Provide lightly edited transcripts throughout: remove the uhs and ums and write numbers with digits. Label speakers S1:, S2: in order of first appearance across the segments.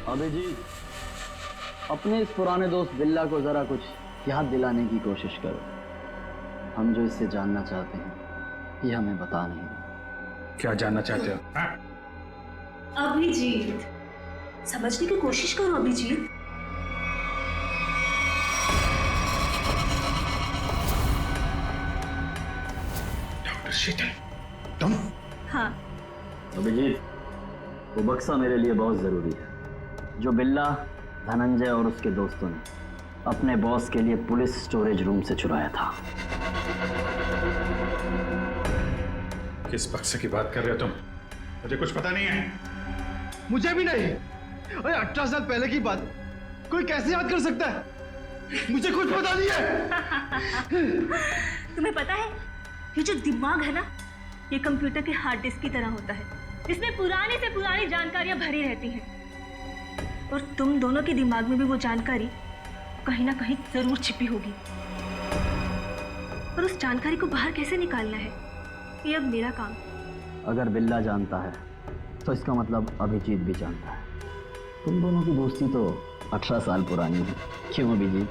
S1: अभिजीत, अपने इस पुराने दोस्त बिल्ला को जरा कुछ याद दिलाने की कोशिश करो। हम जो इससे जानना चाहते हैं ये हमें बता नहीं रही।
S2: क्या जानना चाहते हो? हाँ?
S3: अभिजीत, समझने की कोशिश करो अभिजीत।
S2: डॉक्टर शीतल, तुम?
S3: हाँ,
S1: अभिजीत, वो बक्सा मेरे लिए बहुत जरूरी है जो बिल्ला, धनंजय और उसके दोस्तों ने अपने बॉस के लिए पुलिस स्टोरेज रूम से चुराया था।
S2: किस बक्से की बात कर रहे हो तुम? मुझे कुछ पता नहीं है।
S4: मुझे भी नहीं। अरे 18 साल पहले की बात कोई कैसे याद कर सकता है? मुझे कुछ पता नहीं है।
S3: तुम्हें पता है ये जो दिमाग है ना, ये कंप्यूटर के हार्ड डिस्क की तरह होता है। इसमें पुरानी से पुरानी जानकारियां भरी रहती हैं और तुम दोनों के दिमाग में भी वो जानकारी कहीं ना कहीं जरूर छिपी होगी। और उस जानकारी को बाहर कैसे निकालना है, ये अब मेरा काम।
S1: अगर बिल्ला जानता है तो इसका मतलब अभिजीत भी जानता है। तुम दोनों की दोस्ती तो 18 साल पुरानी है, क्यों अभिजीत?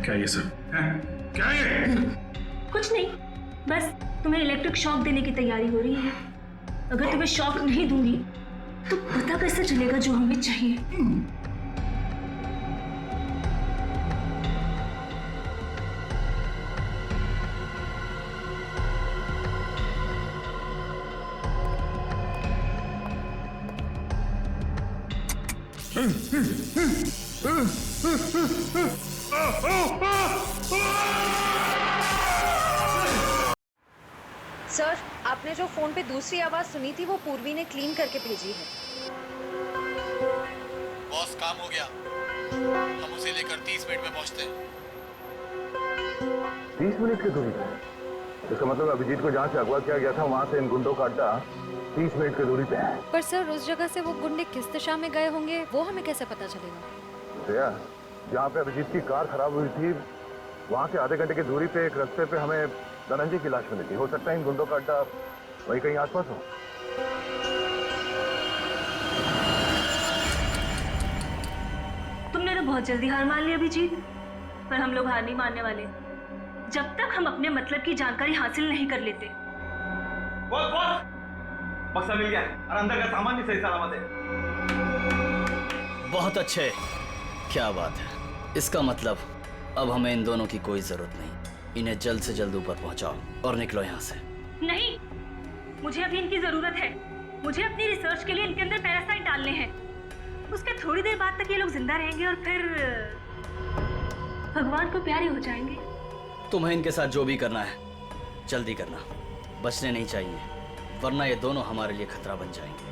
S2: क्या ये सब? क्या ये?
S3: कुछ नहीं, बस तुम्हें इलेक्ट्रिक शॉक देने की तैयारी हो रही है। अगर तुम्हें शॉक नहीं दूंगी तो पता कैसे चलेगा जो हमें चाहिए।
S5: सर, आपने जो फोन पे दूसरी आवाज सुनी थी वो पूर्वी ने क्लीन करके भेजी है।
S6: बॉस, काम हो गया। हम उसे लेकर 30 मिनट में पहुंचते हैं।
S7: 30 मिनट की दूरी पे? इसका मतलब अभिजीत को जहाँ से अगवा किया गया था वहाँ से इन गुंडों का अड्डा 30 मिनट की दूरी पे है।
S5: पर सर, उस जगह से वो गुंडे किस दिशा में गए होंगे वो हमें कैसे पता चलेगा?
S7: भैया, जहाँ पे अभिजीत की कार खराब हुई थी वहाँ से आधे घंटे की दूरी पे एक रास्ते पे हमें धनंजय की लाश मिली थी। हो सकता है इन गुंडों का अड्डा वही कहीं आसपास हो।
S3: तुमने तो बहुत जल्दी हार मान ली अभिजीत, पर हम लोग हार नहीं मानने वाले जब तक हम अपने मतलब की जानकारी हासिल नहीं कर लेते।
S4: बॉस, बॉस, बक्सा मिल गया और अंदर का सामान भी सही सलामत है।
S1: बहुत अच्छे, क्या बात है। इसका मतलब अब हमें इन दोनों की कोई जरूरत नहीं। इन्हें जल्द से जल्द ऊपर पहुंचाओ और निकलो यहाँ से।
S3: नहीं, मुझे अभी इनकी जरूरत है। मुझे अपनी रिसर्च के लिए इनके अंदर पैरासाइट डालने हैं। उसके थोड़ी देर बाद तक ये लोग जिंदा रहेंगे और फिर भगवान को प्यारे हो जाएंगे।
S1: तुम्हें इनके साथ जो भी करना है जल्दी करना, बचने नहीं चाहिए, वरना ये दोनों हमारे लिए खतरा बन जाएंगे।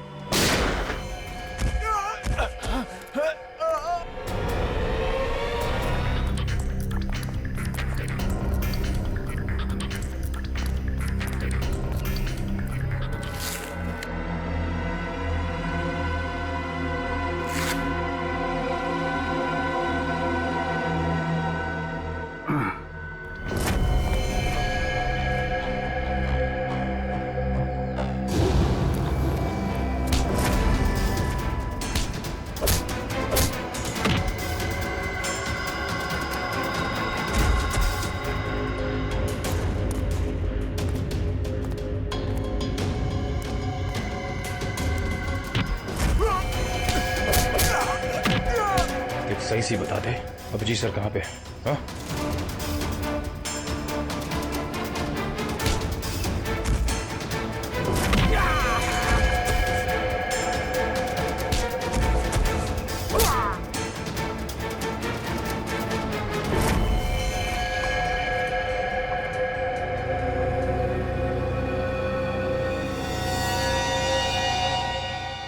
S2: सही सी बता दे, अभिजीत सर कहाँ पे? हाँ?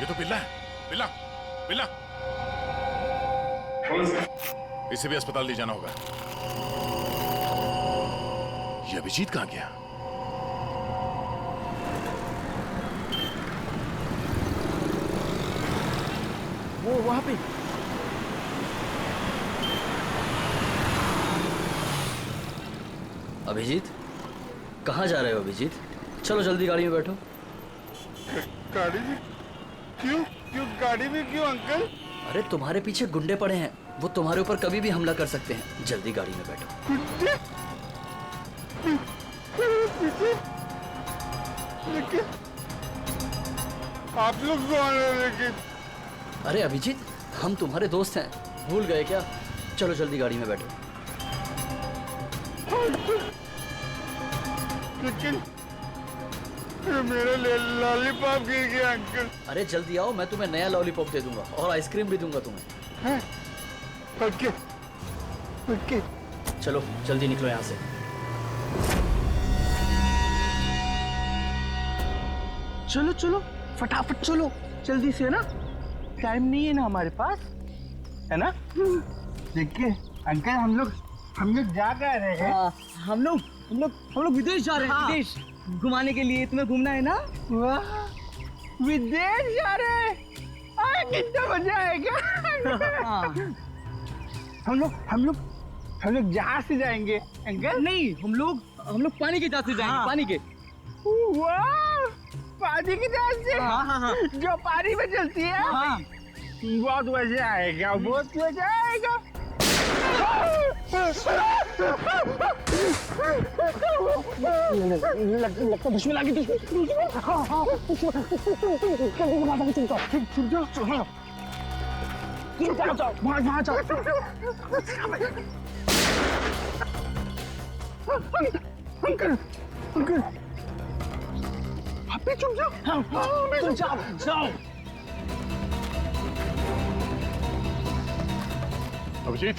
S6: ये तो बिल्ला है। बिल्ला, बिल्ला, इसे भी अस्पताल ले जाना होगा। ये अभिजीत कहाँ गया?
S4: वो वहां पे।
S1: अभिजीत, कहाँ जा रहे हो अभिजीत? चलो जल्दी गाड़ी में बैठो।
S8: गाड़ी में क्यों? क्यों गाड़ी में क्यों अंकल?
S1: अरे तुम्हारे पीछे गुंडे पड़े हैं, वो तुम्हारे ऊपर कभी भी हमला कर सकते हैं। जल्दी गाड़ी में बैठो।
S8: गुंडे? पीछे? लेकिन आप लोग कौन हो? लेकिन
S1: अरे अभिजीत, हम तुम्हारे दोस्त हैं, भूल गए क्या? चलो जल्दी गाड़ी में बैठो।
S8: लेकिन मेरा लॉलीपॉप गिर गया अंकल।
S1: अरे जल्दी आओ, मैं तुम्हें नया लॉलीपॉप दे दूंगा और आइसक्रीम भी दूंगा तुम्हें।
S8: हैं? Okay okay.
S1: चलो जल्दी निकलो यहाँ से।
S4: चलो चलो फटाफट चलो, जल्दी से ना, टाइम नहीं है ना हमारे पास, है ना? देखिए अंकल, हम लोग जा रहे हैं।
S9: हम लोग विदेश जा रहे हैं। विदेश घुमाने के लिए, तुम्हें घूमना है ना?
S4: वाह, विदेश जा रहे हैं, कितना मजा आएगा। हम लोग जहाज से जाएंगे अंकल।
S9: नहीं, हम लोग पानी के जहाज से जाएंगे। पानी के।
S4: वाह, पानी की जहाज से?
S9: हाँ।
S4: जो पानी में चलती है?
S9: हाँ।
S4: बहुत मजा आएगा, बहुत मजा आएगा। लगता दुश्मन आ गई। वहाँ जाओ। अंकल आप भी चुप जाओ। जाओ।
S7: अभिजीत,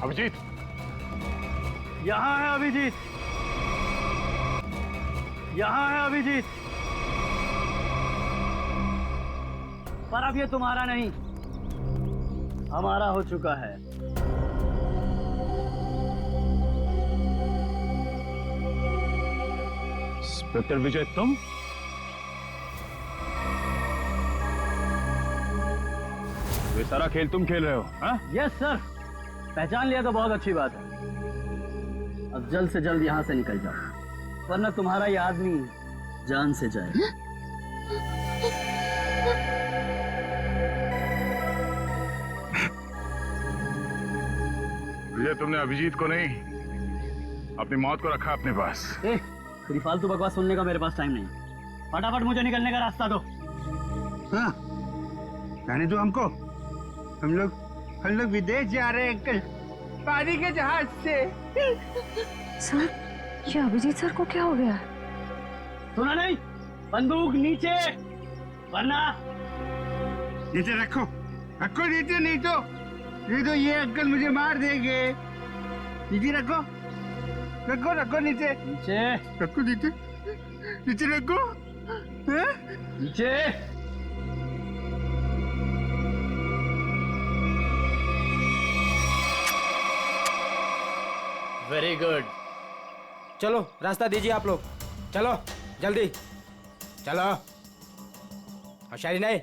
S7: अभिजीत,
S4: यहाँ है अभिजीत, यहाँ है अभिजीत।
S1: पर अब ये तुम्हारा नहीं, हमारा हो चुका है।
S7: इंस्पेक्टर विजय, तुम? ये सारा खेल तुम खेल रहे हो? हाँ?
S1: यस सर, पहचान लिया तो बहुत अच्छी बात है। अब जल्द से जल्द यहाँ से निकल जाओ, वरना तुम्हारा ये आदमी जान से जाएगा।
S7: विजय, तुमने अभिजीत को नहीं, अपनी मौत को रखा अपने पास।
S1: तेरी फालतू बकवास सुनने का मेरे पास टाइम नहीं। फटाफट मुझे निकलने का रास्ता दो।
S4: हाँ, जाने दो हमको। हम लोग विदेश जा रहे हैं अंकल, पानी के जहाज से।
S5: सर, ये अभिजीत सर को क्या हो गया?
S1: सुना नहीं? बंदूक नीचे, वरना
S4: नीचे रखो नीचे, नहीं तो ये अंकल मुझे मार देंगे। नीचे रखो नीचे। रखो नीचे रखो।
S1: नीचे। Very good.
S9: चलो रास्ता दीजिए आप लोग। चलो जल्दी चलो। होशियारी नहीं।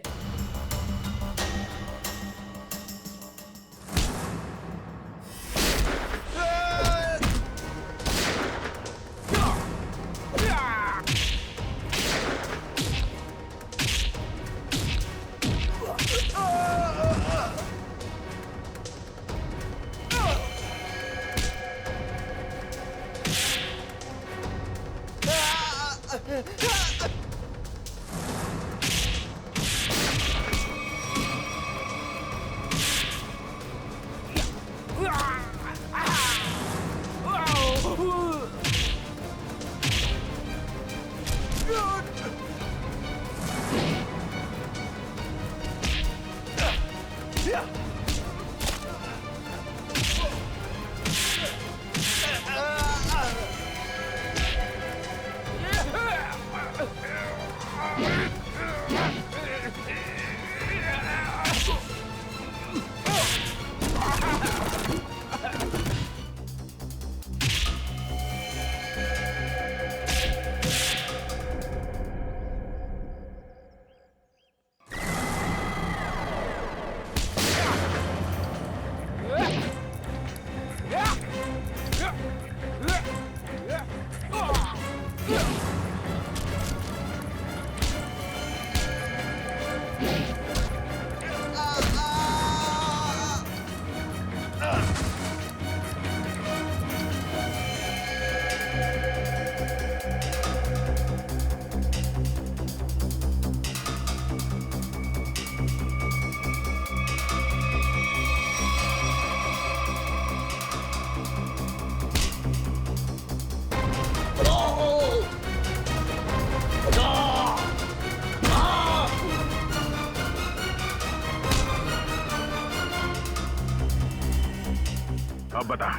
S7: अब बता,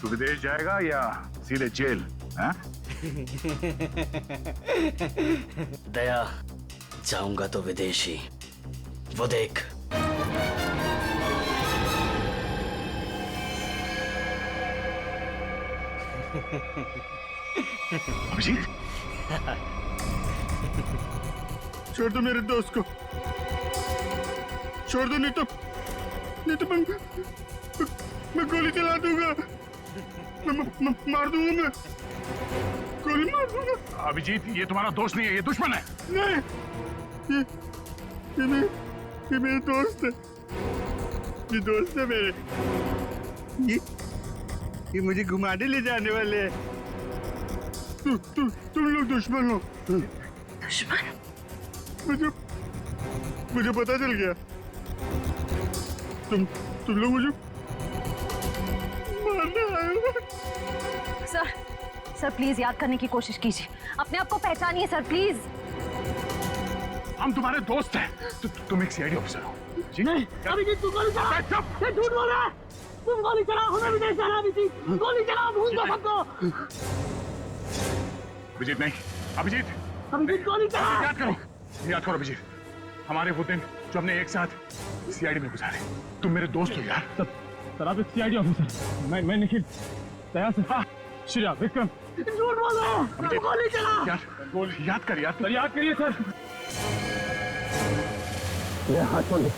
S7: तू विदेश जाएगा या सीधे जेल? हाँ?
S1: दया, जाऊंगा तो विदेशी, वो देख।
S7: अभिजीत,
S8: छोड़ दो मेरे दोस्त को, छोड़ दो, नहीं तो मैं गोली चला दूंगा, मार दूंगा, मैं गोली मार दूंगा।
S7: अभिजीत, ये तुम्हारा दोस्त नहीं है, ये दुश्मन है।
S8: नहीं, ये मेरे दोस्त है, ये दोस्त है मेरे। ये मुझे घुमाने ले जाने वाले हैं। तुम लोग दुश्मन हो।
S3: दुश्मन?
S8: मुझे पता चल गया। तुम लोग मुझे मारने आए हो।
S10: सर प्लीज याद करने की कोशिश कीजिए, अपने आप को पहचानिए सर, प्लीज।
S7: हम तुम्हारे दोस्त हैं। तुम एक सीआईडी ऑफिसर हो।
S9: नहीं, अभिजीत तू गोली चला। ये झूठ बोल रहा है। तुम गोली चला, हमें विदेश जाना अभिजीत। गोली चला, भूल दो सबको।
S7: अभिजीत नहीं, अभिजीत
S9: गोली चला।
S7: याद करो अभिजीत, हमारे वो दिन जो हमने एक साथ सीआईडी में गुजारे। तुम मेरे दोस्त हो यार।
S11: सर आप एक सीआईडी ऑफिसर, मैं निखिल, दया से, श्रेया, विक्रम।
S9: झूठ बोल रहा है। गोली चला
S7: यार, याद कर यार।
S11: सर याद करिए सर।
S4: मेरा हाथ छोड़ दे,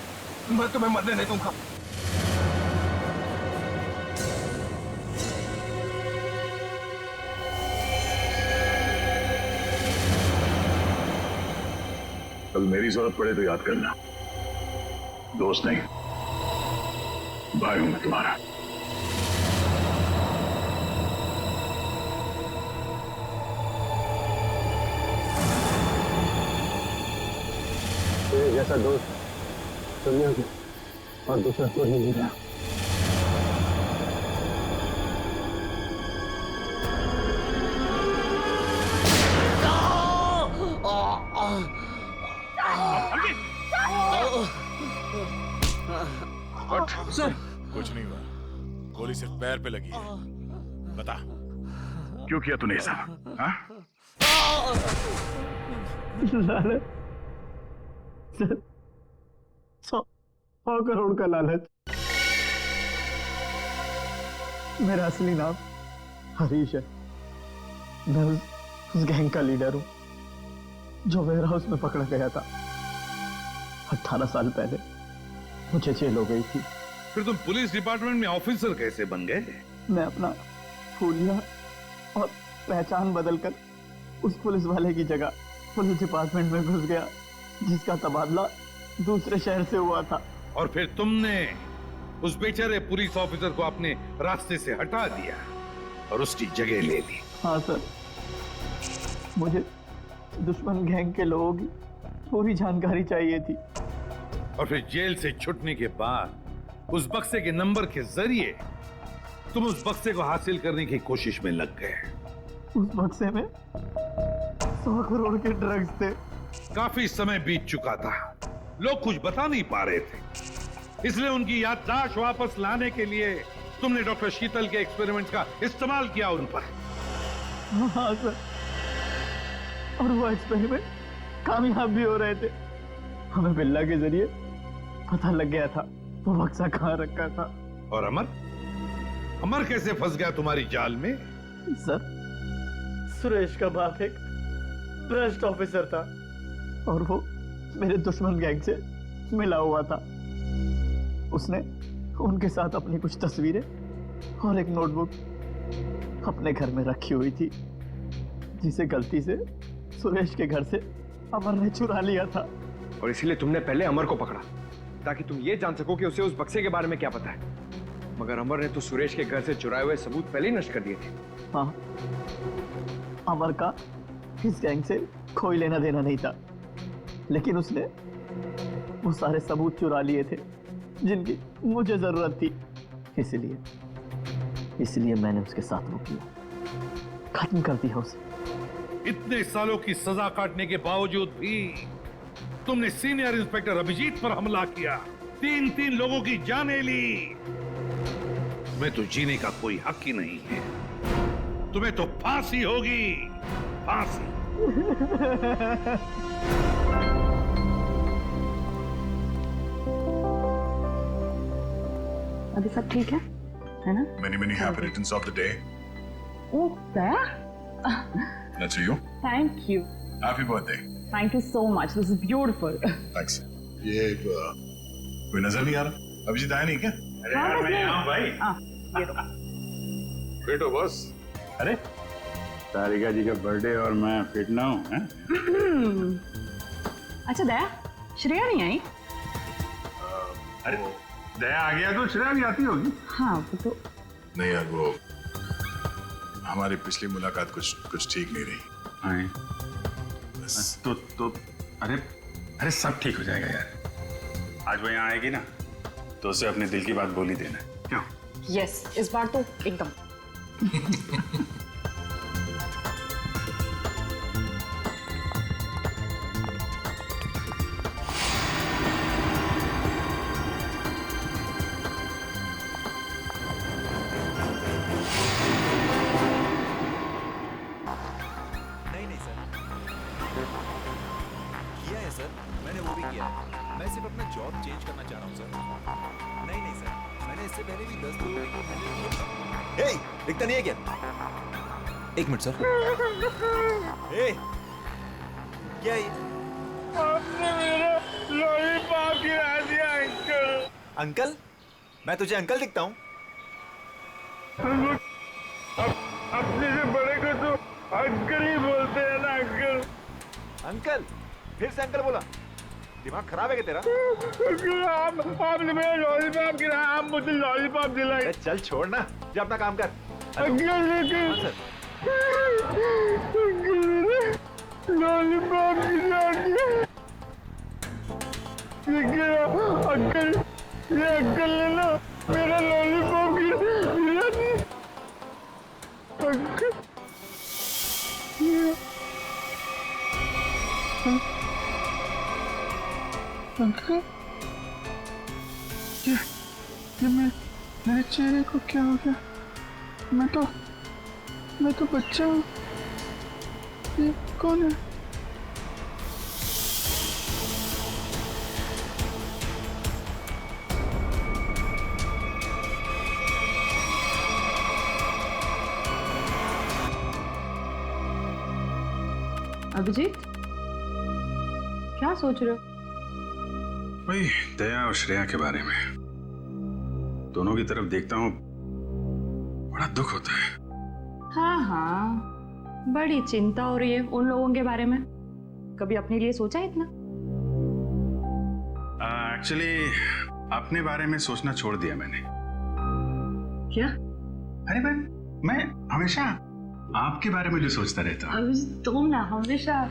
S4: मैं तुम्हें मरने नहीं दूंगा।
S7: कल मेरी जरूरत पड़े तो याद करना, दोस्त नहीं, भाई हूं मैं तुम्हारा।
S4: जैसा दोस्त दुनिया में और दूसरा कोई नहीं रहा।
S2: सर कुछ नहीं हुआ, गोली सिर्फ पैर पे लगी है। बता
S7: क्यों किया तूने ये सब? हाँ?
S4: लालच सर, 100 करोड़ का लालच। मेरा असली नाम हरीश है। मैं उस गैंग का लीडर हूं जो वेयर हाउस में पकड़ा गया था। 18 साल पहले मुझे जेल हो गई थी।
S12: फिर तुम पुलिस डिपार्टमेंट में ऑफिसर कैसे बन गए?
S4: मैं अपना फूलिया और पहचान बदलकर उस पुलिस वाले की जगह पुलिस डिपार्टमेंट में घुस गया, जिसका तबादला दूसरे शहर से हुआ था।
S12: और फिर तुमने उस बेचारे पुलिस ऑफिसर को अपने रास्ते से हटा दिया और उसकी जगह ले ली।
S4: हाँ सर, मुझे दुश्मन गैंग के लोगों की पूरी जानकारी चाहिए थी।
S12: और फिर जेल से छूटने के बाद उस बक्से के नंबर के जरिए तुम उस बक्से को हासिल करने की कोशिश में लग गए।
S4: उस बक्से में 100 करोड़ के ड्रग्स थे।
S12: काफी समय बीत चुका था, लोग कुछ बता नहीं पा रहे थे, इसलिए उनकी याददाश्त वापस लाने के लिए तुमने डॉक्टर शीतल के एक्सपेरिमेंट का इस्तेमाल किया उन पर।
S4: हाँ सर, और वो एक्सपेरिमेंट कामयाब भी हो रहे थे। हमें बिल्ला के जरिए पता लग गया था वो बक्सा कहाँ रखा था।
S12: और अमर कैसे फंस गया तुम्हारी जाल में?
S4: सर, सुरेश का बाप एक भ्रष्ट ऑफिसर था और वो मेरे दुश्मन गैंग से मिला हुआ था। उसने उनके साथ अपनी कुछ तस्वीरें और एक नोटबुक अपने घर में रखी हुई थी, जिसे गलती से सुरेश के घर से अमर ने चुरा लिया था।
S13: और इसीलिए तुमने पहले अमर को पकड़ा ताकि तुम ये जान सको कि उसे उस बक्से के बारे में क्या पता है। मगर अमर ने तो सुरेश के घर से चुराए हुए सबूत पहले ही नष्ट कर दिए थे।
S4: हाँ, अमर का इस गैंग से कोई लेना देना नहीं था, लेकिन उसने वो सारे सबूत चुरा लिए थे जिनकी मुझे जरूरत थी। इसलिए मैंने उसके साथ वो किया, खत्म कर दिया उसे।
S12: इतने सालों की सजा काटने के बावजूद भी तुमने सीनियर इंस्पेक्टर अभिजीत पर हमला किया, 3 लोगों की जानें ली। तुम्हें तो जीने का कोई हक ही नहीं है। तुम्हें तो फांसी होगी, फांसी।
S10: अभी सब ठीक है ना?
S7: Many happy returns of the day.
S10: Oh, Daya?
S7: That's for you.
S10: Thank you.
S7: Happy birthday.
S10: Thank you so much. This is beautiful.
S7: Thanks. ये कोई नजर नहीं आ रहा? अभिजीत आया नहीं क्या?
S2: अरे यार मैं यहाँ हूँ भाई।
S10: ये लो।
S7: बैठो बॉस।
S2: अरे तारिका जी का बर्थडे और मैं फिट ना हूँ, हैं?
S10: अच्छा दया, श्रेया नहीं आई?
S2: अरे दया आ गया तो श्रेया भी आती होगी।
S10: हाँ वो तो
S7: नहीं यार, वो हमारी पिछली मुलाकात कुछ ठीक नहीं रही।
S2: हाँ तो अरे सब ठीक हो जाएगा यार। आज वो यहाँ आएगी ना तो उसे अपने दिल की बात बोल ही देना, क्यों?
S10: यस, इस बार तो एकदम।
S14: नहीं सर, किया है सर, मैंने वो भी किया है। मैं सिर्फ अपना जॉब चेंज करना चाह रहा हूँ सर। नहीं सर, मैंने इससे पहले भी 10 लोगों को हैंडल किया। दिखता नहीं है क्या? एक मिनट सर। क्या ये?
S8: आपने मेरा लॉलीपॉप गिरा दिया अंकल।
S14: अंकल? मैं तुझे अंकल दिखता हूँ?
S8: अपने से बड़े को तो अंकल ही बोलते हैं ना अंकल।
S14: अंकल? फिर से अंकल बोला? दिमाग खराब है क्या तेरा?
S8: आपने मेरा लॉलीपॉप गिराया, आप मुझे लॉलीपॉप दिलाए।
S14: चल छोड़ ना, जा अपना काम कर।
S8: अंकल लॉलीपॉप गिरा दिया। अंकल, ये अंकल ने ना मेरा लॉलीपॉप गिरा दिया। अंकल अंकल, ये मेरे चेहरे को क्या हो गया? मैं तो बच्चा हूँ। ये कौन है?
S10: अभिजीत, क्या सोच रहे हो?
S2: वही दया और श्रेया के बारे में। दोनों की तरफ देखता हूँ, बड़ा दुख होता है।
S10: हाँ, बड़ी चिंता हो रही है उन लोगों के बारे में। कभी अपने लिए सोचा है इतना?
S2: एक्चुअली अपने बारे में सोचना छोड़ दिया मैंने।
S10: क्या?
S2: अरे मैं हमेशा आपके बारे में जो सोचता रहता हूँ।
S10: तुम ना हमेशा।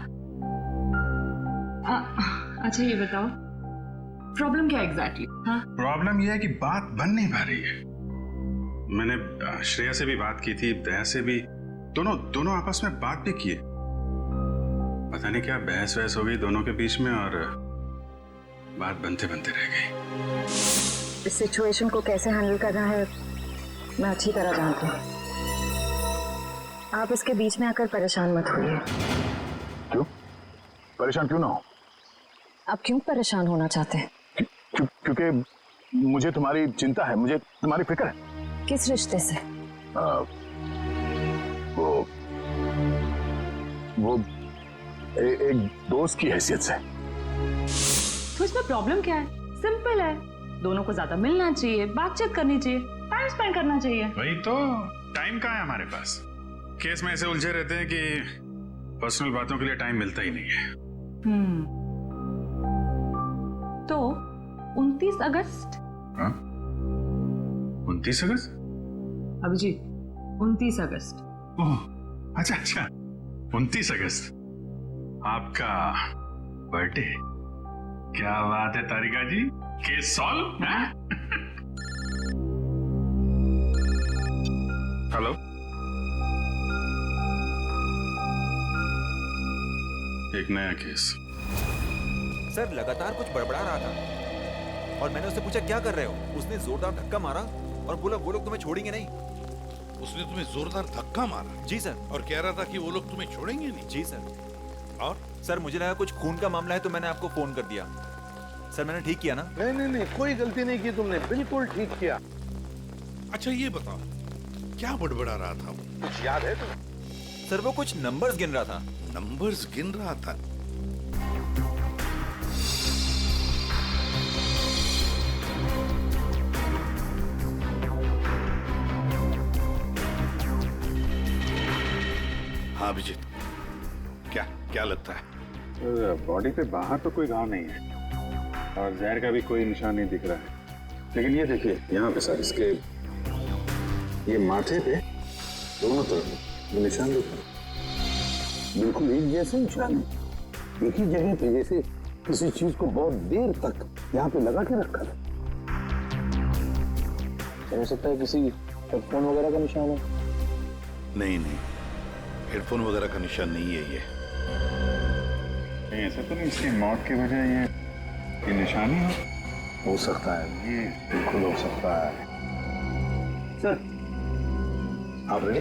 S10: अच्छा ये बताओ, प्रॉब्लम क्या एग्जैक्टली?
S2: प्रॉब्लम यह है कि बात बन नहीं पा रही है। मैंने श्रेया से भी बात की थी, दया से भी, दोनों आपस में बात भी किए। पता नहीं क्या बहस वहस हो गई दोनों के बीच में और बात बनते बनते रह गई।
S10: इस सिचुएशन को कैसे हैंडल करना है मैं अच्छी तरह जानती हूँ। आप इसके बीच में आकर परेशान मत होइए।
S7: क्यों? परेशान क्यों ना हो?
S10: आप क्यों परेशान होना चाहते हैं?
S7: क्योंकि मुझे तुम्हारी चिंता है, मुझे तुम्हारी फिक्र है।
S10: किस रिश्ते से?
S7: वो एक दोस्त की हैसियत से।
S10: तो इसमें प्रॉब्लम क्या है? सिंपल है, दोनों को ज्यादा मिलना चाहिए, बातचीत करनी चाहिए, टाइम स्पेंड करना चाहिए।
S2: वही तो, टाइम कहाँ है हमारे पास? केस में ऐसे उलझे रहते हैं कि पर्सनल बातों के लिए टाइम मिलता ही नहीं है।
S10: तो 29 अगस्त?
S2: 29 अगस्त?
S10: अभिजीत, 29 अगस्त।
S2: ओह, अच्छा 29 अगस्त आपका बर्थडे। क्या बात है तारिका जी, केस सॉल्व। हेलो, एक नया केस।
S14: सर लगातार कुछ बड़बड़ा रहा था और मैंने उससे पूछा क्या कर रहे हो? उसने जोरदार धक्का मारा और बोला वो लोग तुम्हें छोड़ेंगे नहीं।
S12: उसने तुम्हें जोरदार धक्का मारा?
S14: जी सर।
S12: और कह रहा था कि वो लोग तुम्हें छोड़ेंगे नहीं?
S14: जी सर।
S12: और
S14: सर मुझे लगा कुछ खून का मामला है तो मैंने आपको फोन कर दिया। सर मैंने ठीक किया ना?
S7: नहीं, कोई गलती नहीं की तुमने, बिल्कुल ठीक किया।
S12: अच्छा ये बताओ, क्या बड़बड़ा रहा था वो?
S7: कुछ याद है तुम्हें?
S14: सर वो कुछ नंबर्स गिन रहा था।
S12: नंबर्स गिन रहा था? हाँ अभिजीत, क्या लगता है?
S2: बॉडी पे बाहर तो कोई घाव नहीं है और जहर का भी कोई निशान नहीं दिख रहा है, लेकिन ये देखिए यहाँ पे सर, इसके ये माथे पे दोनों तरफ ये निशान दिख रहे हैं, बिल्कुल एक जैसे निशान है, एक ही जगह पे, जैसे किसी चीज को बहुत देर तक यहाँ पे लगा के रखा था।
S1: हो सकता है किसी हेडफोन वगैरह का निशान हो।
S12: नहीं, हेडफोन वगैरह का निशान नहीं है ये।
S2: नहीं ऐसा तो नहीं इसकी मौत की वजह ये निशानी हो सकता है, ये बिल्कुल हो सकता है।
S9: सर
S2: आप रेडी?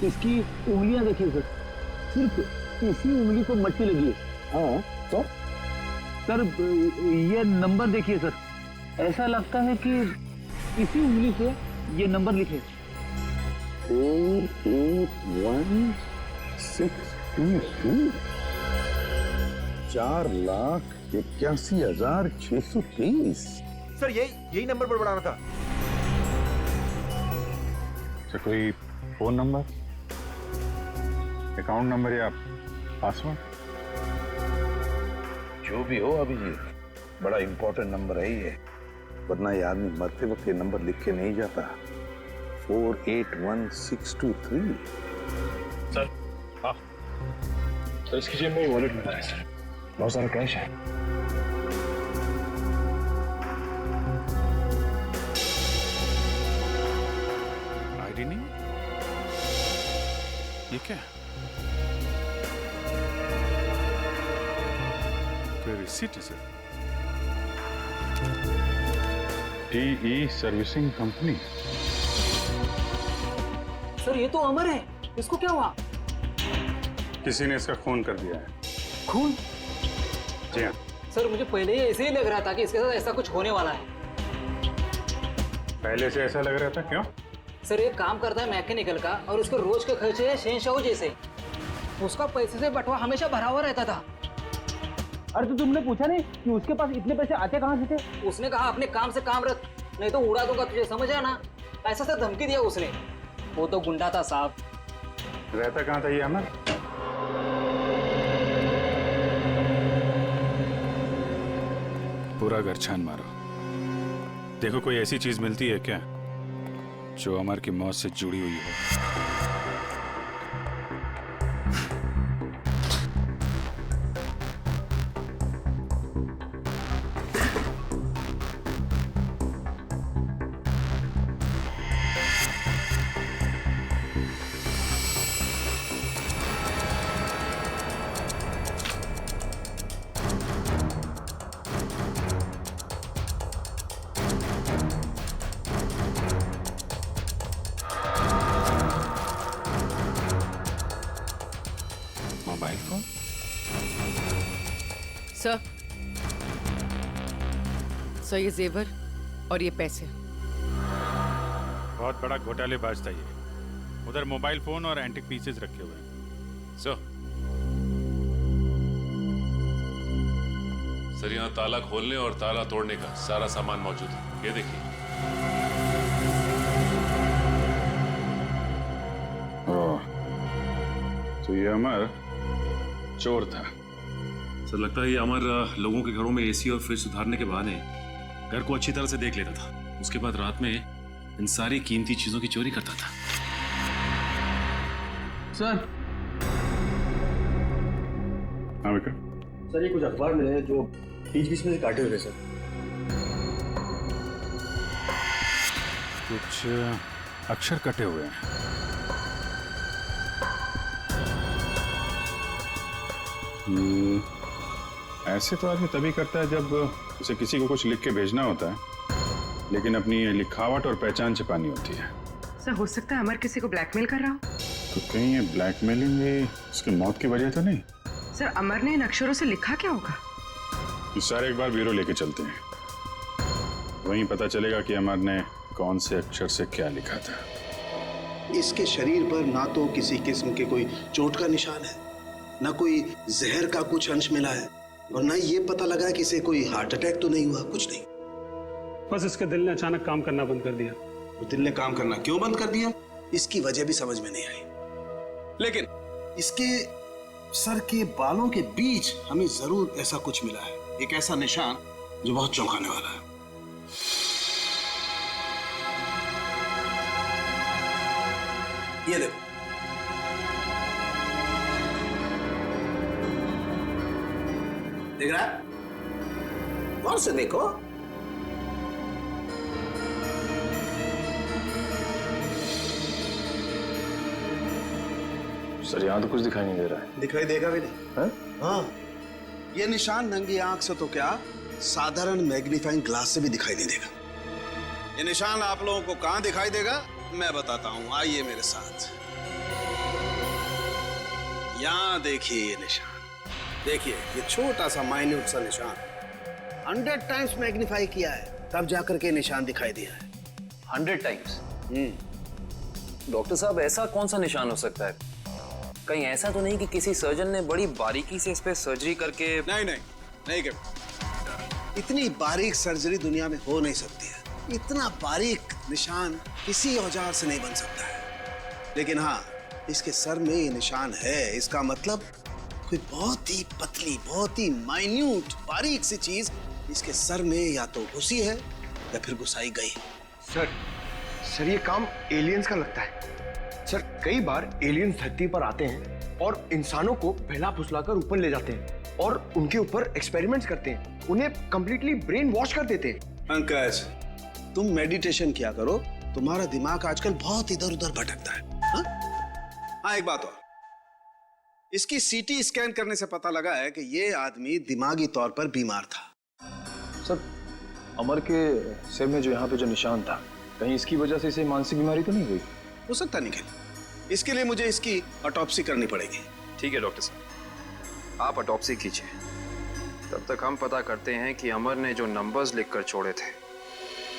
S9: इसकी उंगलियां देखिए सर, सिर्फ इसी उंगली को मट्टी लगी है।
S2: हाँ तो
S9: सर ये नंबर देखिए सर, ऐसा लगता है कि इसी उंगली से ये नंबर लिखे।
S2: 48162 4,81,623।
S14: सर यही नंबर पर बढ़ाना था।
S2: अच्छा कोई फोन नंबर, अकाउंट नंबर या पासवर्ड?
S7: जो भी हो अभिजीत, बड़ा इंपॉर्टेंट नंबर है ये, वरना ये आदमी मरते वक्त ये नंबर लिख के नहीं जाता। 481,623।
S11: सर हाँ सर, इसकी जेब में वॉलेट मिला है सर, बहुत सारा कैश है।
S2: आईडी नहीं? ये क्या? कोई रिसीट है sir? TE servicing company.
S9: Sir ये तो अमर है, इसको क्या हुआ?
S2: किसी ने इसका खून कर दिया है।
S9: खून?
S2: जी हाँ।
S9: सर मुझे पहले ही ऐसे ही लग रहा था कि इसके साथ ऐसा कुछ होने वाला है।
S2: पहले से ऐसा लग रहा था, क्यों?
S9: सर ये काम करता है मैकेनिकल का और उसके रोज के खर्चे है शहंशाह जैसे। उसका पैसे से बटवा हमेशा भरा हुआ रहता था। अरे तो तुमने पूछा नहीं कि उसके पास इतने पैसे आते कहाँ से थे? उसने कहा अपने काम से काम रख, नहीं तो उड़ा दूंगा तुझे, समझ आया ना? ऐसा सा धमकी दिया उसने। वो तो गुंडा था साहब।
S2: रहता कहाँ था ये अमर? पूरा घर छान मारो, देखो कोई ऐसी चीज मिलती है क्या जो अमर की मौत से जुड़ी हुई हो। Mobile phone?
S15: सर ये जेवर और ये पैसे।
S2: बहुत बड़ा घोटालेबाज था ये। उधर मोबाइल फोन और एंटिक पीसेस रखे हुए हैं।
S16: सर यहाँ ताला खोलने और ताला तोड़ने का सारा सामान मौजूद है, ये देखिए।
S2: तो ये अमर चोर था।
S16: सर लगता है ये अमर लोगों के घरों में एसी और फ्रिज सुधारने के बहाने घर को अच्छी तरह से देख लेता था। उसके बाद रात में इन सारी कीमती चीजों की चोरी करता था।
S11: सर
S2: हाँ विक्रम?
S11: सर ये कुछ अखबार मिले हैं जो बीच बीच में से काटे हुए सर।
S2: कुछ अक्षर कटे हुए हैं। ऐसे तो आदमी तभी करता है जब उसे किसी को कुछ लिख के भेजना होता है, लेकिन अपनी लिखावट और पहचान छिपानी होती है।
S15: सर हो सकता है अमर किसी को ब्लैकमेल कर रहा हो।
S2: तो कहीं ये ब्लैकमेलिंग उसकी मौत की वजह तो नहीं?
S15: सर अमर ने इन अक्षरों से लिखा क्या होगा?
S2: ये सारे एक बार ब्यूरो लेके चलते हैं, वहीं पता चलेगा कि अमर ने कौन से अक्षर से क्या लिखा था।
S17: इसके शरीर पर ना तो किसी किस्म के कोई चोट का निशान है, ना कोई जहर का कुछ अंश मिला है, और ना ये पता लगा कि इसे कोई हार्ट अटैक तो नहीं हुआ, कुछ नहीं।
S11: बस इसके दिल ने अचानक काम करना बंद कर दिया।
S17: तो दिल ने काम करना क्यों बंद कर दिया, इसकी वजह भी समझ में नहीं आई। लेकिन इसके सर के बालों के बीच हमें जरूर ऐसा कुछ मिला है, एक ऐसा निशान जो बहुत चौंकाने वाला है। ये देखो, देख रहा है? गौर से देखो।
S11: सर यहाँ तो कुछ दिखाई नहीं दे रहा है।
S17: दिखाई देगा भी नहीं। हाँ, ये निशान नंगी आंख से तो क्या, साधारण मैग्नीफाइंग ग्लास से भी दिखाई नहीं देगा। ये निशान आप लोगों को कहां दिखाई देगा मैं बताता हूं, आइए मेरे साथ। यहां देखिए ये निशान, देखिए ये छोटा सा माइन्यूट सा निशान 100 टाइम्स मैग्नीफाई किया है, तब जाकर के निशान दिखाई दिया है।
S18: 100 टाइम्स? डॉक्टर साहब ऐसा कौन सा निशान हो सकता है? कहीं ऐसा तो नहीं कि किसी सर्जन ने बड़ी बारीकी से इस पे सर्जरी करके?
S17: नहीं कर, इतनी बारीक सर्जरी दुनिया में हो नहीं सकती है। इतना बारीक निशान किसी औजार से नहीं बन सकता है। लेकिन हाँ, इसके सर में ये निशान है, इसका मतलब कोई बहुत ही पतली, बहुत ही माइन्यूट, बारीक सी चीज इसके सर में या तो घुसी है या फिर घुसाई गई।
S13: सर ये काम एलियंस का लगता है। सर कई बार एलियंस धरती पर आते हैं और इंसानों को बहला फुसलाकर ऊपर ले जाते हैं और उनके ऊपर एक्सपेरिमेंट्स करते हैं, उन्हें कंप्लीटली ब्रेन वॉश कर देते हैं।
S17: पंकज, तुम मेडिटेशन किया करो, तुम्हारा दिमाग आजकल बहुत इधर उधर भटकता है। हाँ, एक बात और, इसकी सीटी स्कैन करने से पता लगा है कि ये आदमी दिमागी तौर पर बीमार था।
S11: सर अमर के सिर में जो यहाँ पे जो निशान था, कहीं इसकी वजह से इसे मानसिक बीमारी तो नहीं हुई?
S17: हो सकता निखिल, इसके लिए मुझे इसकी ऑटोप्सी करनी पड़ेगी।
S13: ठीक है डॉक्टर साहब, आप ऑटोप्सी कीजिए, तब तक हम पता करते हैं कि अमर ने जो नंबर्स लिखकर छोड़े थे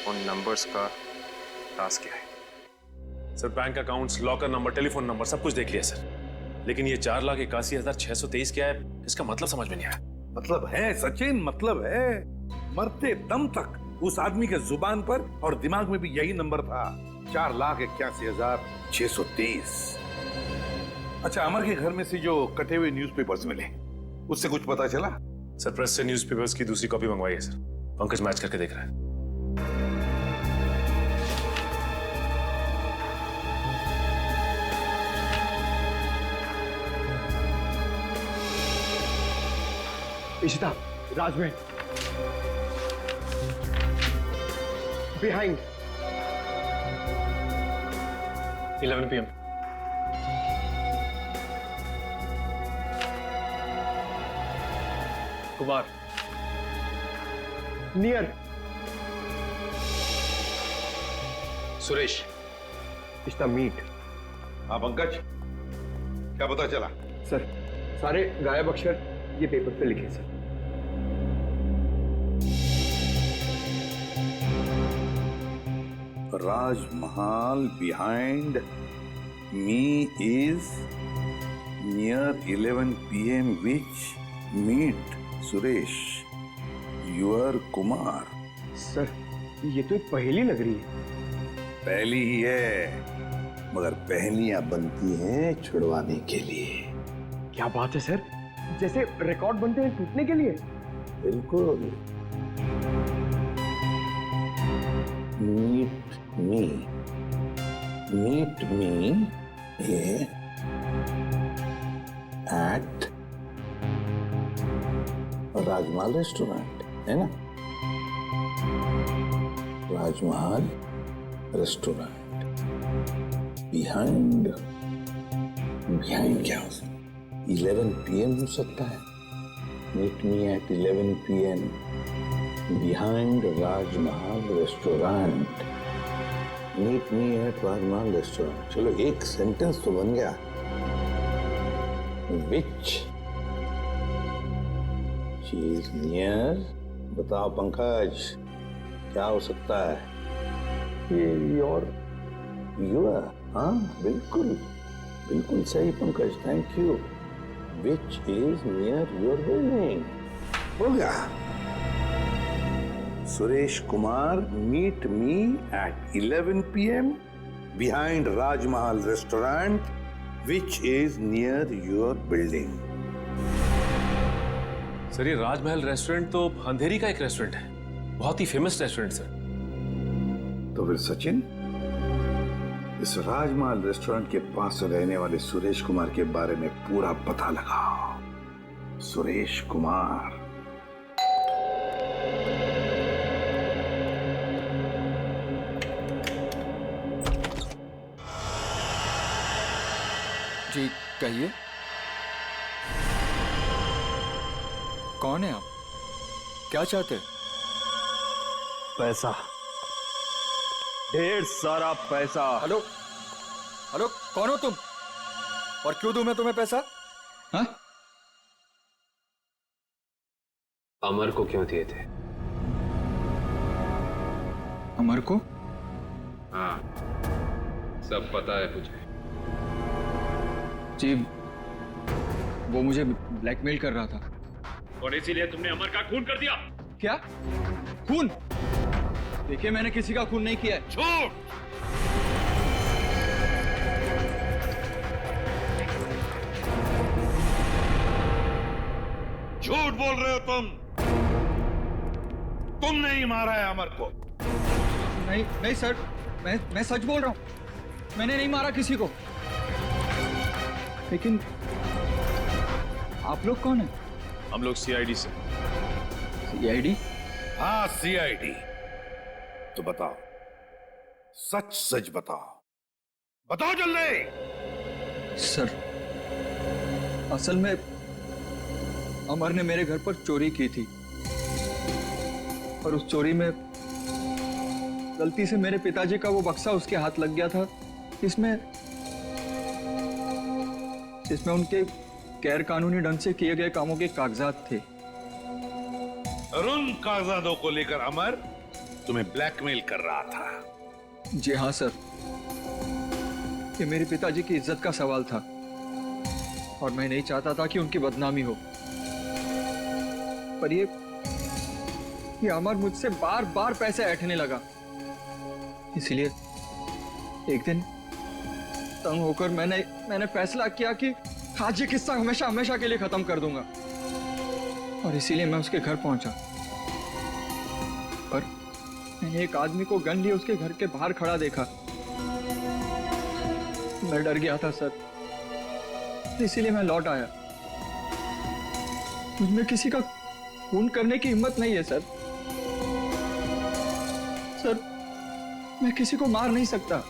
S13: उन नंबर्स का राज क्या है।
S16: Sir bank accounts, locker number, telephone number सब कुछ देख लिया सर, लेकिन ये 4,81,623 क्या है, इसका मतलब समझ में नहीं आया।
S12: मतलब है सचिन, मतलब है। मरते दम तक उस आदमी के जुबान पर और दिमाग में भी यही नंबर था, 4,81,623। अच्छा, अमर के घर में से जो कटे हुए न्यूज़पेपर्स मिले, उससे कुछ पता चला?
S16: सर प्रेस से न्यूज़पेपर्स की दूसरी कॉपी मंगवाई है सर, पंकज मैच करके देख रहा है।
S13: Ishita, Rajmahal, behind
S11: 11 PM। Kumar,
S13: near
S11: Suresh,
S13: इश्ता मीट।
S12: हाँ पंकज, क्या पता चला?
S13: सर सारे गायब अक्षर ये पेपर पे लिखे sir.
S12: Rajmahal behind me is near 11 PM, which meet Suresh, your Kumar.
S13: Sir ये तो एक पहेली लग रही है।
S12: पहली ही है, मगर पहेलियां बनती हैं छुड़वाने के लिए।
S13: क्या बात है सर, जैसे रिकॉर्ड बनते हैं टूटने के लिए।
S12: बिल्कुल। Meet me at Rajmahal restaurant, है ना? राजमहल रेस्टोरेंट। बिहाइंड क्या हो सकता है? 11 PM हो सकता है। Meet me at 11 PM behind Rajmahal restaurant. Meet me at Rajmahal restaurant. चलो एक सेंटेंस तो बन गया। विच चीज नियर, बताओ पंकज क्या हो सकता है? ये योर हाँ बिल्कुल बिल्कुल सही Pankaj, thank you. Which is near your building. हो गया। Suresh Kumar, meet me at 11 PM behind Rajmahal restaurant which is near your building.
S16: Sir ये राजमहल रेस्टोरेंट तो अंधेरी का एक रेस्टोरेंट है, बहुत ही फेमस रेस्टोरेंट सर।
S12: तो फिर सचिन, इस राजमहल रेस्टोरेंट के पास रहने वाले सुरेश कुमार के बारे में पूरा पता लगाओ। सुरेश कुमार।
S19: जी कहिए, कौन है आप? क्या चाहते हैं?
S4: पैसा, ढेर सारा पैसा।
S19: हेलो हेलो, कौन हो तुम और क्यों दूं मैं तुम्हें पैसा? हाँ?
S18: अमर को क्यों दिए थे?
S19: अमर को?
S18: हाँ सब पता है मुझे।
S19: जी वो मुझे ब्लैकमेल कर रहा था।
S16: और इसीलिए तुमने अमर का खून कर दिया?
S19: क्या खून? देखिए मैंने किसी का खून नहीं किया है।
S12: झूठ! झूठ बोल रहे हो तुम। तुमने ही मारा है अमर को।
S19: नहीं नहीं सर, मैं सच बोल रहा हूं, मैंने नहीं मारा किसी को। लेकिन आप लोग कौन हैं?
S16: हम लोग CID से।
S19: CID?
S12: हाँ CID। तो बताओ, सच सच बताओ, बताओ जल्दी।
S19: सर असल में अमर ने मेरे घर पर चोरी की थी और उस चोरी में गलती से मेरे पिताजी का वो बक्सा उसके हाथ लग गया था जिसमें उनके गैर कानूनी ढंग से किए गए कामों के कागजात थे।
S12: और उन कागजातों को लेकर अमर तुम्हें ब्लैकमेल कर रहा था।
S19: जी हाँ सर, ये मेरे पिताजी की इज्जत का सवाल था और मैं नहीं चाहता था कि उनकी बदनामी हो। पर ये अमर मुझसे बार बार पैसे ऐंठने लगा। इसलिए एक दिन तंग होकर मैंने फैसला किया कि आज ये किस्सा हमेशा हमेशा के लिए खत्म कर दूंगा और इसीलिए मैं उसके घर पहुंचा। पर मैंने एक आदमी को गन लिए उसके घर के बाहर खड़ा देखा। मैं डर गया था सर, इसीलिए मैं लौट आया। मुझमें किसी का खून करने की हिम्मत नहीं है सर। सर मैं किसी को मार नहीं सकता।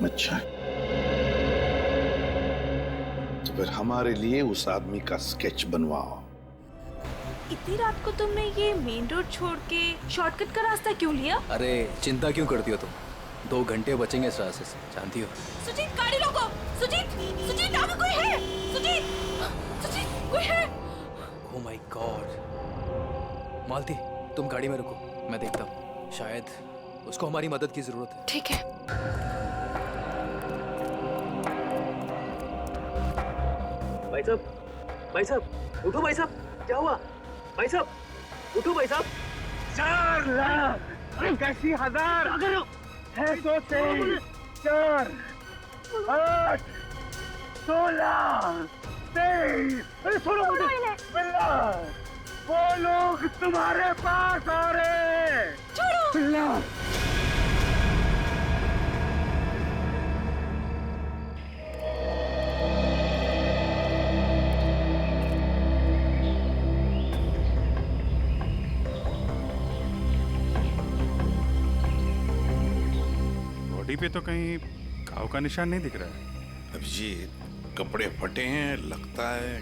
S12: अच्छा, तो फिर हमारे लिए उस आदमी का स्केच बनवाओ।
S3: इतनी रात को तुमने ये मेन रोड छोड़ के शॉर्टकट का रास्ता क्यों लिया?
S14: अरे चिंता क्यों करती हो तुम? 2 घंटे बचेंगे इस रास्ते से, जानती हो।
S3: सुजीत गाड़ी रोको। सुजीत, सुजीत आगे कोई है? सुजीत, सुजीत कोई है?
S14: Oh my God. मालती तुम गाड़ी में रुको, मैं देखता हूँ, शायद उसको हमारी मदद की जरूरत है।
S3: ठीक है।
S9: भाई साहब उठो। भाई साहब क्या हुआ? भाई साहब उठो। भाई साहब
S8: 4 लाख 81,000 623 4 8 16 23। अरे सुनो मुझे, बिल्ला वो लोग तुम्हारे पास आ रहे हैं।
S3: छोड़ो
S8: बिल्ला।
S2: बॉडी पे तो कहीं घाव का निशान नहीं दिख रहा है।
S12: अभिजीत, कपड़े फटे हैं, लगता है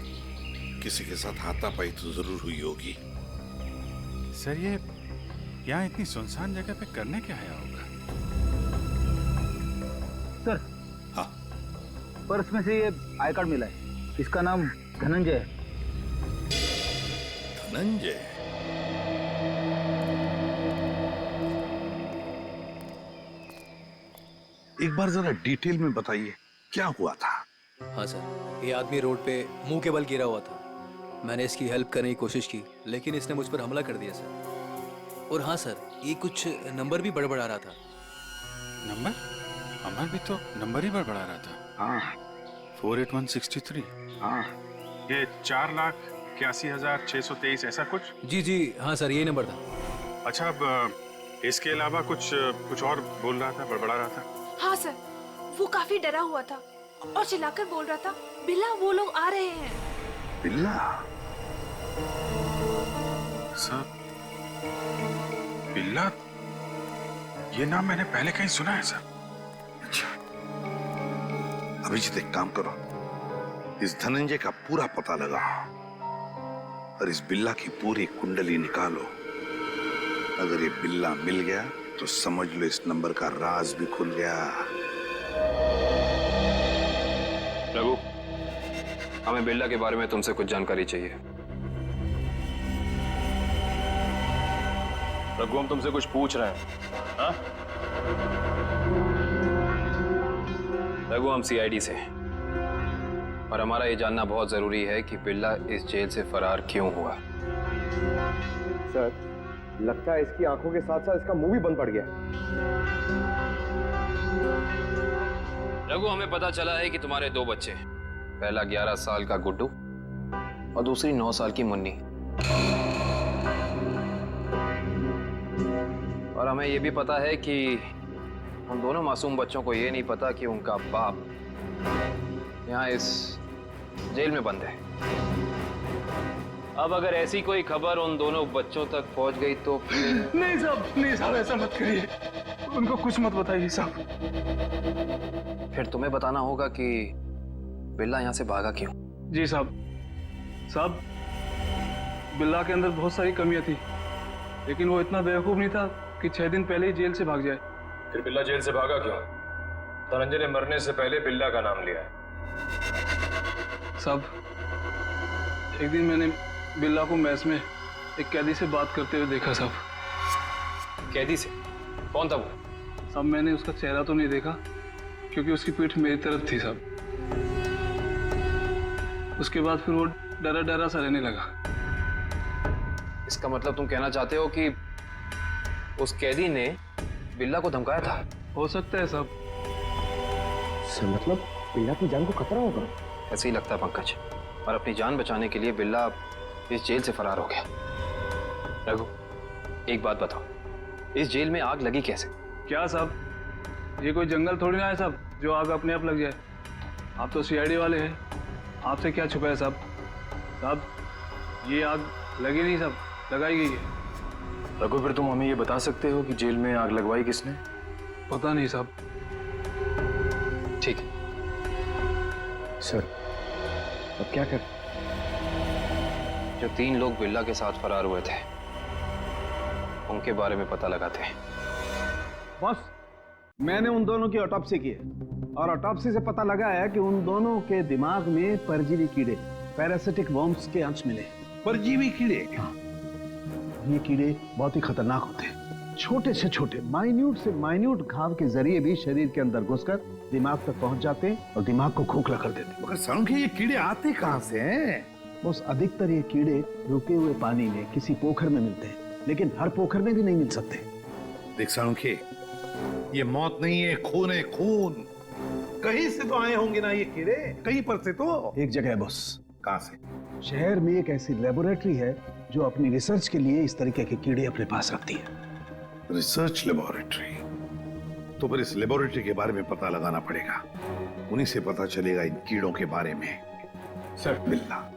S12: किसी के साथ हाथापाई तो जरूर हुई होगी।
S2: सर ये यहाँ इतनी सुनसान जगह पे करने क्या आया होगा?
S9: सर
S12: हाँ,
S9: पर्स में से ये आई कार्ड मिला है, इसका नाम धनंजय है।
S12: धनंजय? एक बार जरा डिटेल में बताइए क्या हुआ था?
S20: हाँ सर, ये आदमी रोड पे मुंह के बल गिरा हुआ था। मैंने इसकी हेल्प करने की कोशिश की, लेकिन इसने मुझ पर हमला कर दिया सर। और हाँ सर, ये कुछ नंबर भी बड़बड़ा रहा था।
S2: नंबर? अमर भी तो नंबर ही बड़बड़ा रहा था।
S12: हाँ,
S2: 48163।
S12: हाँ,
S2: ये 4,81,623 ऐसा कुछ?
S20: जी जी हाँ सर, यही नंबर था।
S2: अच्छा, अब इसके अलावा कुछ और बोल रहा था, बड़बड़ा रहा था?
S3: हाँ सर, वो काफी डरा हुआ था और चिल्लाकर बोल रहा था, बिल्ला वो लोग आ रहे हैं।
S12: बिल्ला?
S2: सर, बिल्ला, ये नाम मैंने पहले कहीं सुना है सर।
S12: अच्छा, अभिजीत एक काम करो, इस धनंजय का पूरा पता लगाओ और इस बिल्ला की पूरी कुंडली निकालो। अगर ये बिल्ला मिल गया तो समझ लो इस नंबर का राज भी खुल गया।
S18: रघु, हमें बिल्ला के बारे में तुमसे कुछ जानकारी चाहिए।
S11: रघु, हम तुमसे कुछ पूछ रहे हैं। हाँ?
S18: रघु, हम सीआईडी से हैं और हमारा ये जानना बहुत जरूरी है कि बिल्ला इस जेल से फरार क्यों हुआ।
S13: सर, लगता है इसकी आंखों के साथ साथ इसका मुंह भी बंद पड़ गया।
S18: रघु, हमें पता चला है कि तुम्हारे दो बच्चे, पहला 11 साल का गुड्डू और दूसरी 9 साल की मुन्नी। और हमें यह भी पता है कि उन दोनों मासूम बच्चों को यह नहीं पता कि उनका बाप यहाँ इस जेल में बंद है। अब अगर ऐसी कोई खबर उन दोनों बच्चों तक पहुंच गई तो
S19: नहीं साहब, ऐसा मत करिए, उनको कुछ मत बताइए साहब।
S18: फिर तुम्हें बताना होगा कि बिल्ला यहाँ से भागा क्यों।
S19: जी साहब, बिल्ला के अंदर बहुत सारी कमियां थी, लेकिन वो इतना बेवकूफ नहीं था कि 6 दिन पहले ही जेल से भाग जाए।
S11: फिर बिल्ला जेल से भागा क्यों? धनंजय ने मरने से पहले बिल्ला का नाम लिया है।
S19: साहब, एक दिन मैंने बिल्ला को मैस में एक कैदी से बात करते हुए देखा साहब।
S18: कैदी से? कौन था वो?
S19: साहब, मैंने उसका चेहरा तो नहीं देखा क्योंकि उसकी पीठ मेरी तरफ थी साहब। उसके बाद फिर वो डरा डरा सा रहने लगा।
S18: इसका मतलब तुम कहना चाहते हो कि उस कैदी ने बिल्ला को धमकाया था?
S19: हो सकता है साहब।
S13: सर, मतलब बिल्ला की जान को खतरा होगा?
S18: ऐसे ही लगता है पंकज, और अपनी जान बचाने के लिए बिल्ला इस जेल से फरार हो गया। रघु, एक बात बताओ, इस जेल में आग लगी कैसे?
S19: क्या साहब, ये कोई जंगल थोड़ी ना है साहब जो आग अपने आप लग जाए। आप तो सीआईडी वाले हैं, आपसे क्या छुपा है साहब? ये आग लगी नहीं साहब, लगाई गई है।
S11: रघु, फिर तुम हमें ये बता सकते हो कि जेल में आग लगवाई किसने?
S19: पता नहीं साहब।
S18: ठीक है
S13: सर, अब क्या कर?
S18: जो 3 लोग बिल्ला के साथ फरार हुए थे उनके बारे में पता लगाते हैं।
S21: बॉस, मैंने उन दोनों की ऑटोप्सी की है और ऑटोप्सी से पता लगा है कि उन दोनों के दिमाग में परजीवी कीड़े, पैरासिटिक वर्म्स के अंश मिले।
S12: परजीवी कीड़े?
S21: हाँ, ये कीड़े बहुत ही खतरनाक होते हैं। छोटे से छोटे, माइन्यूट से माइन्यूट घाव के जरिए भी शरीर के अंदर घुसकर दिमाग तक पहुंच जाते हैं और दिमाग को खोखला कर देते हैं।
S12: मगर सालुंखे, ये कीड़े आते कहां से हैं?
S21: बस अधिकतर ये कीड़े रुके हुए पानी में किसी पोखर में मिलते हैं, लेकिन हर पोखर में भी नहीं मिल सकते।
S12: देख सालुंखे, ये मौत नहीं है, खून है, खून। कहीं से तो आए होंगे ना ये कीड़े, कहीं पर से तो।
S21: एक जगह है बॉस।
S12: कहां से?
S21: शहर में एक ऐसी लेबोरेटरी है जो अपनी रिसर्च के लिए इस तरीके के कीड़े अपने पास रखती है।
S12: Research laboratory? तो फिर इस लेबोरेटरी के बारे में पता लगाना पड़ेगा, उन्हीं से पता चलेगा इन कीड़ों के बारे में।
S13: सर,
S12: बिल्ला।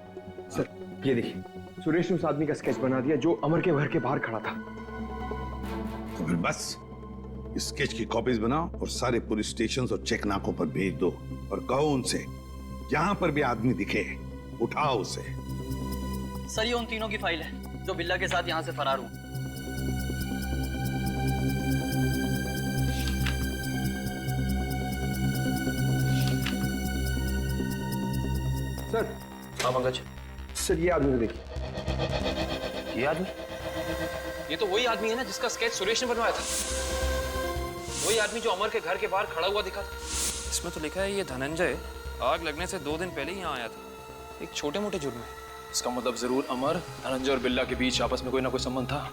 S13: सर, ये देखिए, सुरेश ने उस आदमी का स्केच बना दिया जो अमर के घर के बाहर खड़ा था।
S12: तो फिर बस स्केच की कॉपीज बनाओ और सारे पुलिस स्टेशन और चेक नाकों पर भेज दो और कहो उनसे, जहां पर भी आदमी दिखे उठाओ उसे।
S1: सर ये उन तीनों की फाइल है जो बिल्ला के साथ यहाँ से फरार हुए।
S13: सर।
S18: हाँ पंकज।
S13: सर ये आदमी देखिए।
S18: ये आदमी? ये तो वही आदमी है ना जिसका स्केच सुरेश ने बनवाया था। वही आदमी जो अमर के घर के बाहर खड़ा हुआ दिखा था। इसमें तो लिखा है ये धनंजय आग लगने से 2 दिन पहले ही यहाँ आया था, एक छोटे मोटे जुर्म में।
S20: इसका मतलब जरूर अमर, धनंजय और बिल्ला के बीच आपस में कोई ना कोई संबंध था।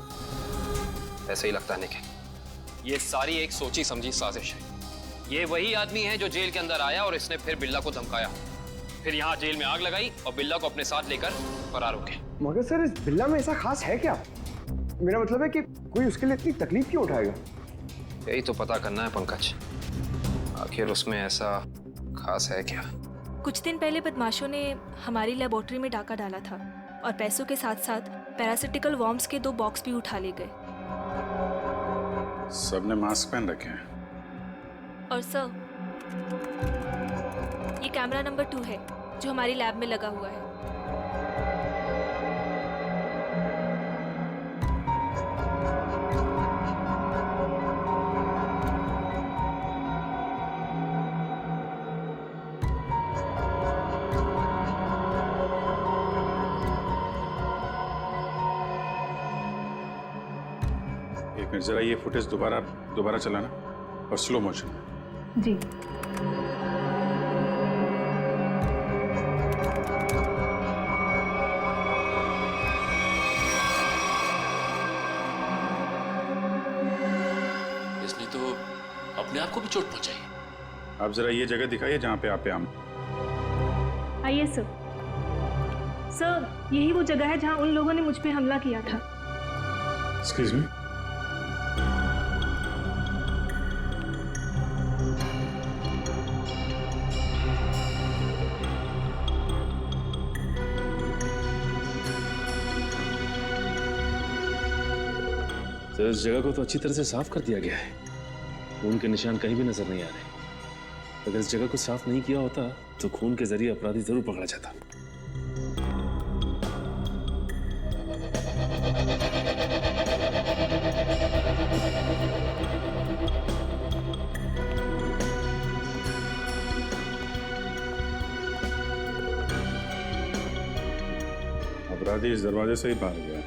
S18: ऐसे ही लगता है निखिल। ये सारी एक सोची समझी साजिश है। ये वही आदमी है जो जेल के अंदर आया और इसने फिर बिल्ला को धमकाया, फिर यहाँ जेल में आग लगाई और बिल्ला को अपने साथ लेकर फरार हो गए।
S13: मगर सर इस बिल्ला में ऐसा खास है क्या? मेरा मतलब है कि कोई उसके लिए इतनी तकलीफ क्यों उठाएगा?
S18: यही तो पता करना है पंकज, आखिर उसमें ऐसा खास है क्या?
S3: कुछ दिन पहले बदमाशों ने हमारी लेबोरेटरी में डाका डाला था और पैसों के साथ साथ पैरासिटिकल वॉर्म्स के 2 बॉक्स भी उठा ले गए।
S2: सबने मास्क पहन रखे हैं।
S3: और सर, ये कैमरा नंबर 2 है जो हमारी लैब में लगा हुआ है।
S2: एक मिनट, जरा ये फुटेज दोबारा चलाना और स्लो मोशन।
S10: जी।
S16: इसने तो अपने आप को भी चोट पहुंचाई।
S2: आप जरा ये जगह दिखाइए जहाँ पे आप आम।
S3: आइए सर। सर, यही वो जगह है जहाँ उन लोगों ने मुझ पे हमला किया था।
S2: Excuse me.
S16: सर इस जगह को तो अच्छी तरह से साफ कर दिया गया है, खून के निशान कहीं भी नजर नहीं आ रहे। अगर इस जगह को साफ नहीं किया होता तो खून के जरिए अपराधी जरूर पकड़ा जाता।
S2: अपराधी इस दरवाजे से ही बाहर गया।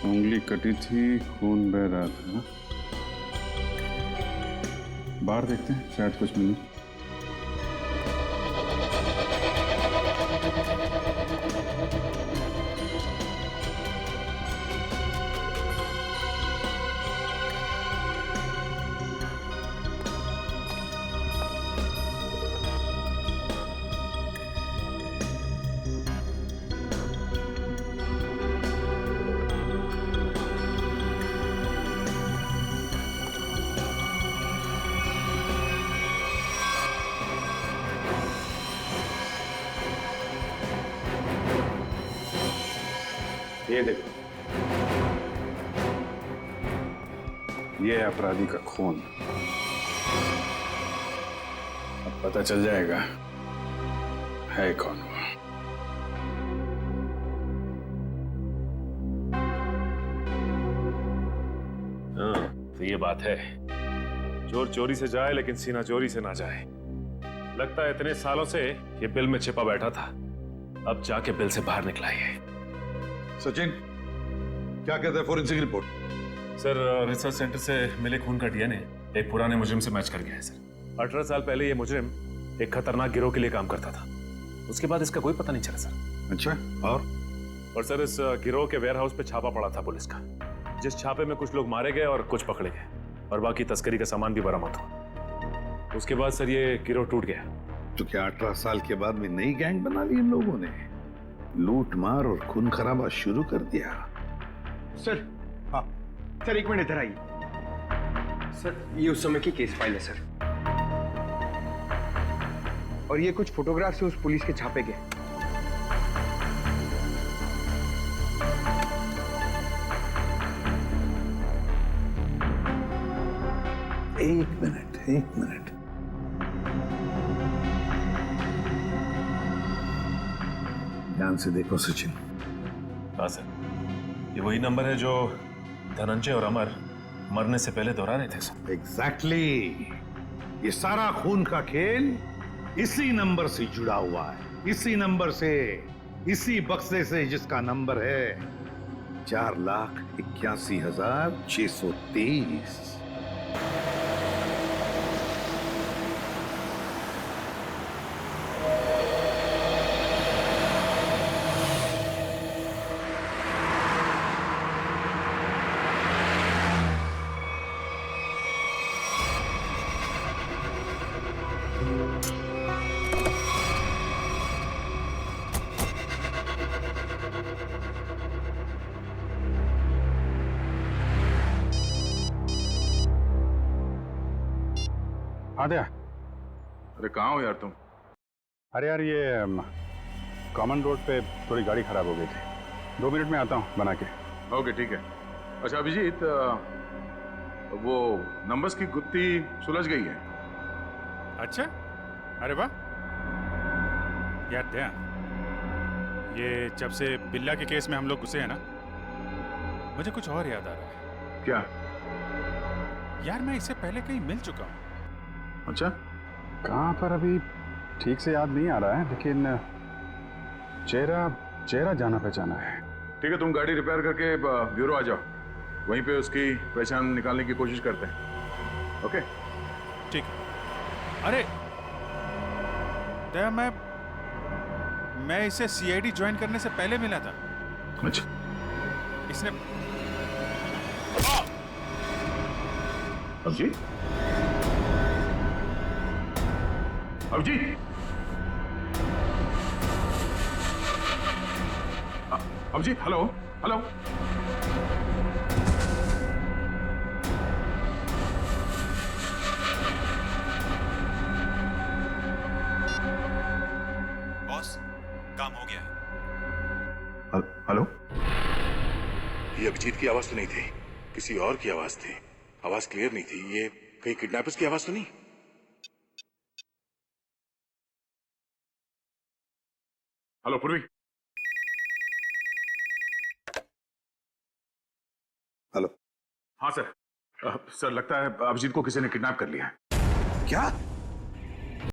S2: उंगली कटी थी, खून बह रहा था। बाहर देखते हैं, शायद कुछ मिले। ये देखो, ये अपराधी का खून। अब पता चल जाएगा है कौन वो।
S16: हाँ, तो ये बात है, चोर चोरी से जाए लेकिन सीना चोरी से ना जाए। लगता है इतने सालों से ये बिल में छिपा बैठा था, अब जाके बिल से बाहर निकला है।
S12: सचिन, क्या कहता है forensic report?
S16: Sir research centre से मिले खून का डीएनए एक पुराने मुजरिम से मैच कर गया है सर। 18 साल पहले ये मुजरिम एक खतरनाक गिरोह के लिए काम करता था, उसके बाद इसका कोई पता नहीं चला सर।
S12: अच्छा, और
S16: सर इस गिरोह के वेयर हाउस पे छापा पड़ा था पुलिस का, जिस छापे में कुछ लोग मारे गए और कुछ पकड़े गए और बाकी तस्करी का सामान भी बरामद हुआ। उसके बाद सर ये गिरोह टूट गया।
S12: तो क्या 18 साल के बाद भी नई गैंग बना ली इन लोगों ने? लूट मार और खून खराबा शुरू कर दिया।
S13: सर, हाँ सर, एक मिनट इधर आइए। सर ये उस समय की केस फाइल है सर, और ये कुछ फोटोग्राफ से उस पुलिस के छापे गए।
S12: एक मिनट। ध्यान से देखो सचिन।
S16: हाँ सर, ये वही नंबर है जो धनंजय और अमर मरने से पहले दोहरा रहे थे सर।
S12: एग्जैक्टली ये सारा खून का खेल इसी नंबर से जुड़ा हुआ है, इसी नंबर से, इसी बक्से से जिसका नंबर है 4,81,630।
S2: हाँ दया। अरे कहाँ हो यार तुम? अरे यार ये कॉमन रोड पे थोड़ी गाड़ी खराब हो गई थी, 2 मिनट में आता हूँ बना के। ओके ठीक है। अच्छा अभिजीत, वो नंबर्स की गुत्थी सुलझ गई है।
S6: अच्छा, अरे वाह यार दया, ये जब से बिल्ला के केस में हम लोग घुसे हैं ना, मुझे कुछ और याद आ रहा है।
S2: क्या?
S6: यार मैं इससे पहले कहीं मिल चुका हूँ।
S2: अच्छा, कहाँ पर अभी ठीक से याद नहीं आ रहा है, लेकिन चेहरा जाना पहचाना है। ठीक है, तुम गाड़ी रिपेयर करके ब्यूरो आ जाओ, वहीं पे उसकी पहचान निकालने की कोशिश करते हैं। ओके
S6: ठीक है। अरे दया, मैं इसे सीआईडी ज्वाइन करने से पहले मिला था।
S2: अच्छा,
S6: इसने
S2: Abhijit, Abhijit, Abhijit, hello hello.
S14: Boss, काम हो गया है।
S2: हेलो।
S12: ये अभिजीत की आवाज तो नहीं थी, किसी और की आवाज थी। आवाज क्लियर नहीं थी। ये कहीं किडनैपर्स की आवाज तो नहीं?
S2: हेलो पूर्वी।
S12: हेलो।
S2: हाँ सर, सर लगता है अभिजीत को किसी ने किडनैप कर लिया है।
S12: क्या?